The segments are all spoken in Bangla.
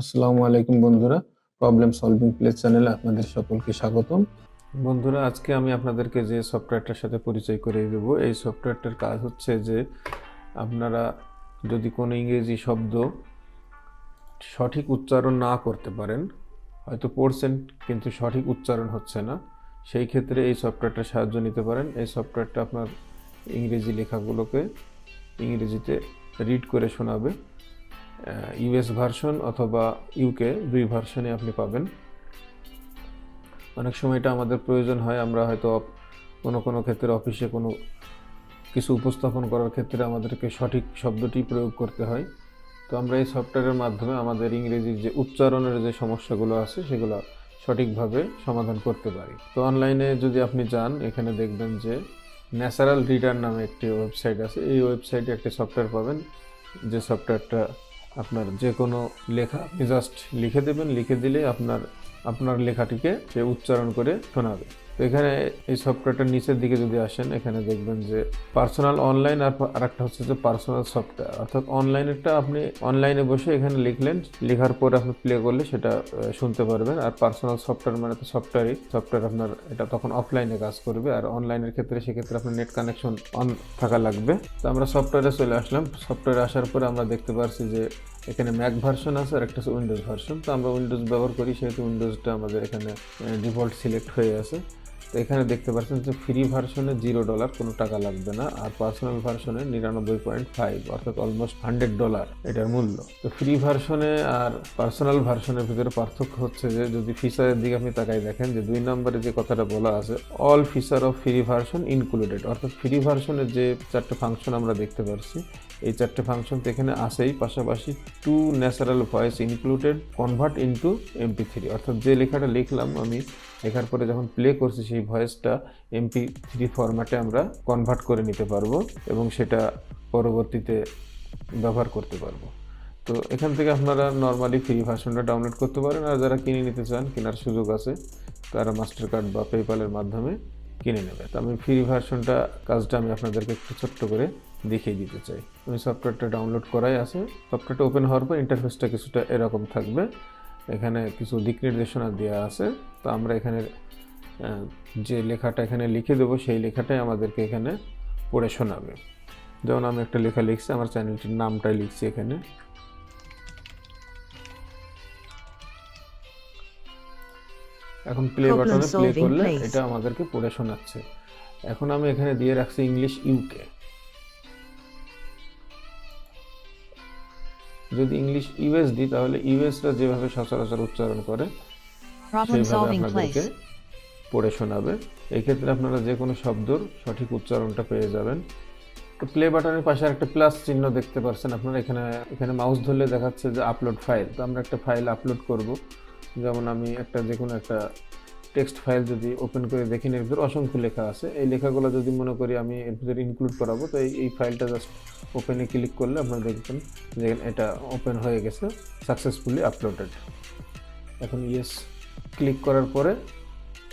আসসালামু আলাইকুম বন্ধুরা, প্রবলেম সলভিং প্লে চ্যানেলে আপনাদের সকলকে স্বাগতম। বন্ধুরা, আজকে আমি আপনাদেরকে যে সফটওয়্যারটার সাথে পরিচয় করিয়ে দেব, এই সফটওয়্যারটার কাজ হচ্ছে যে আপনারা যদি কোনো ইংরেজি শব্দ সঠিক উচ্চারণ না করতে পারেন, হয়তো পড়ছেন কিন্তু সঠিক উচ্চারণ হচ্ছে না, সেই ক্ষেত্রে এই সফটওয়্যারটার সাহায্য নিতে পারেন। এই সফটওয়্যারটা আপনার ইংরেজি লেখাগুলোকে ইংরেজিতে রিড করে শোনাবে। ইউএস ভার্সন অথবা ইউকে দুই ভার্সনে আপনি পাবেন। অনেক সময় এটা আমাদের প্রয়োজন হয়, আমরা হয়তো কোনো ক্ষেত্রে অফিসে কোনো কিছু উপস্থাপন করার ক্ষেত্রে আমাদেরকে সঠিক শব্দটি প্রয়োগ করতে হয়। তো আমরা এই সফটওয়্যারের মাধ্যমে আমাদের ইংরেজির যে উচ্চারণের যে সমস্যাগুলো আছে সেগুলো সঠিকভাবে সমাধান করতে পারি। তো অনলাইনে যদি আপনি যান, এখানে দেখবেন যে ন্যাচারাল রিডার নামে একটি ওয়েবসাইট আছে। এই ওয়েবসাইটে একটি সফটওয়্যার পাবেন, যে সফটওয়্যারটা আপনার যে কোনো লেখা আপনি জাস্ট লিখে দেবেন, লিখে দিলে আপনার লেখাটিকে সে উচ্চারণ করে শোনাবে। তো এখানে এই সফটওয়্যারটার নিচের দিকে যদি আসেন, এখানে দেখবেন যে পার্সোনাল অনলাইন আর একটা হচ্ছে যে পার্সোনাল সফটওয়্যার। অর্থাৎ অনলাইনেরটা আপনি অনলাইনে বসে এখানে লিখলেন, লেখার পরে আপনি প্লে করলে সেটা শুনতে পারবেন। আর পার্সোনাল সফটওয়্যার মানে তো সফটওয়্যার আপনার এটা তখন অফলাইনে কাজ করবে। আর অনলাইনের সেক্ষেত্রে আপনার নেট কানেকশন অন থাকা লাগবে। তো আমরা সফটওয়্যারে চলে আসলাম। সফটওয়্যারে আসার পরে আমরা দেখতে পাচ্ছি যে এখানে ম্যাক ভার্সন আছে আর একটা উইন্ডোজ ভার্সন। তো আমরা উইন্ডোজ ব্যবহার করি, সেহেতু উইন্ডোজটা আমাদের এখানে ডিফল্ট সিলেক্ট হয়ে আছে। তো এখানে দেখতে পাচ্ছেন যে ফ্রি ভার্সনে $0, কোনো টাকা লাগবে না। আর পার্সোনাল ভার্সনে 99.5 অর্থাৎ অলমোস্ট $100 এটার মূল্য। তো ফ্রি ভার্সনে আর পার্সোনাল ভার্সনের ভিতরে পার্থক্য হচ্ছে যে যদি ফিচারের দিকে আপনি তাকাই দেখেন যে 2 নম্বরে যে কথাটা বলা আছে, all feature of free version included, অর্থাৎ ফ্রি ভার্সনের যে 4টে ফাংশন আমরা দেখতে পাচ্ছি, এই 4টে ফাংশন তো এখানে আসেই, পাশাপাশি 2 natural voice included convert into MP3, অর্থাৎ যে লেখাটা লিখলাম আমি, লেখার পরে যখন প্লে করছি সেই ভয়েসটা MP3 ফরম্যাটে আমরা কনভার্ট করে নিতে পারবো এবং সেটা পরবর্তীতে ব্যবহার করতে পারবো। তো এখান থেকে আপনারা নর্মালি ফ্রি ভার্সনটা ডাউনলোড করতে পারেন। আর যারা কিনে নিতে চান, কেনার সুযোগ আছে, তারা মাস্টার কার্ড বা পেপ্যালের মাধ্যমে কিনে নেবে। তো আমি ফ্রি ভার্সনটা কাজটা আমি আপনাদেরকে একটু ছোট্ট করে দেখিয়ে দিতে চাই। আমি সফটওয়্যারটা ডাউনলোড করাই আছে। সফটওয়্যারটা ওপেন হওয়ার পর ইন্টারফেসটা কিছুটা এরকম থাকবে। এখানে কিছু দিক নির্দেশনা দেওয়া আছে। তো আমরা এখানে যে লেখাটা এখানে লিখে দেবো, সেই লেখাটাই আমাদেরকে এখানে পড়ে শোনাবে। যেমন আমি একটা লেখা লিখছি, আমার চ্যানেলটির নামটাই লিখছি এখানে। এখন প্লে বাটনে প্লে করলে এটা আমাদেরকে পড়ে শোনাচ্ছে। এখন আমি এখানে দিয়ে রাখছি ইংলিশ ইউকে। যদি ইংলিশ ইউএস দিই, তাহলে ইউএসরা যেভাবে সচরাচর উচ্চারণ করে সেইভাবে আপনাদেরকে পড়ে শোনাবে। এই ক্ষেত্রে আপনারা যে কোনো শব্দর সঠিক উচ্চারণটা পেয়ে যাবেন। তো প্লে বাটনের পাশে একটা প্লাস চিহ্ন দেখতে পাচ্ছেন আপনারা, এখানে মাউস ধরলে দেখাচ্ছে যে আপলোড ফাইল। তো আমরা একটা ফাইল আপলোড করব। যেমন আমি যে কোনো একটা টেক্সট ফাইল যদি ওপেন করে দেখি, এর ভিতরে অসংখ্য লেখা আছে। এই লেখাগুলো যদি মনে করি আমি এর ভিতরে ইনক্লুড করাবো, তো এই ফাইলটা জাস্ট ওপেনে ক্লিক করলে আপনারা দেখবেন যে এটা ওপেন হয়ে গেছে, সাকসেসফুলি আপলোডেড। এখন ইয়েস ক্লিক করার পরে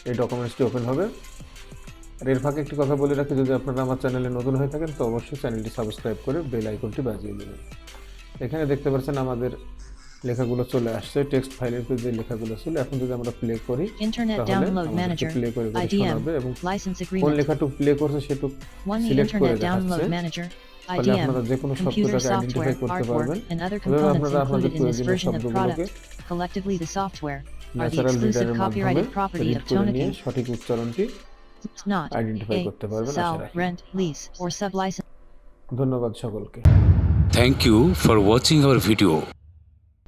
এই ডকুমেন্টসটি ওপেন হবে। আর এর ফাঁকে একটি কথা বলে রাখি, যদি আপনারা আমার চ্যানেলে নতুন হয়ে থাকেন তো অবশ্যই চ্যানেলটি সাবস্ক্রাইব করে বেল আইকনটি বাজিয়ে দেবেন। এখানে দেখতে পাচ্ছেন আমাদের লেখাগুলো চলে আসছে, টেক্সট ফাইলের যে লেখাগুলো ছিল। এখন যদি আমরা প্লে করি, তাহলে প্লে করে শোনাবে এবং কোন লেখাটুকু প্লে করছে সেটুকু সিলেক্ট করে দেখাচ্ছে। ফলে আপনারা যে কোনো শব্দটাকে আইডেন্টিফাই করতে পারবেন। এভাবে আপনারা আপনাদের প্রয়োজনীয় শব্দগুলোকে ন্যাচারাল রিডারের মাধ্যমে রিড করে নিয়ে সঠিক উচ্চারণটি আইডেন্টিফাই করতে পারবেন। ধন্যবাদ সকলকে। Thank you for watching our video.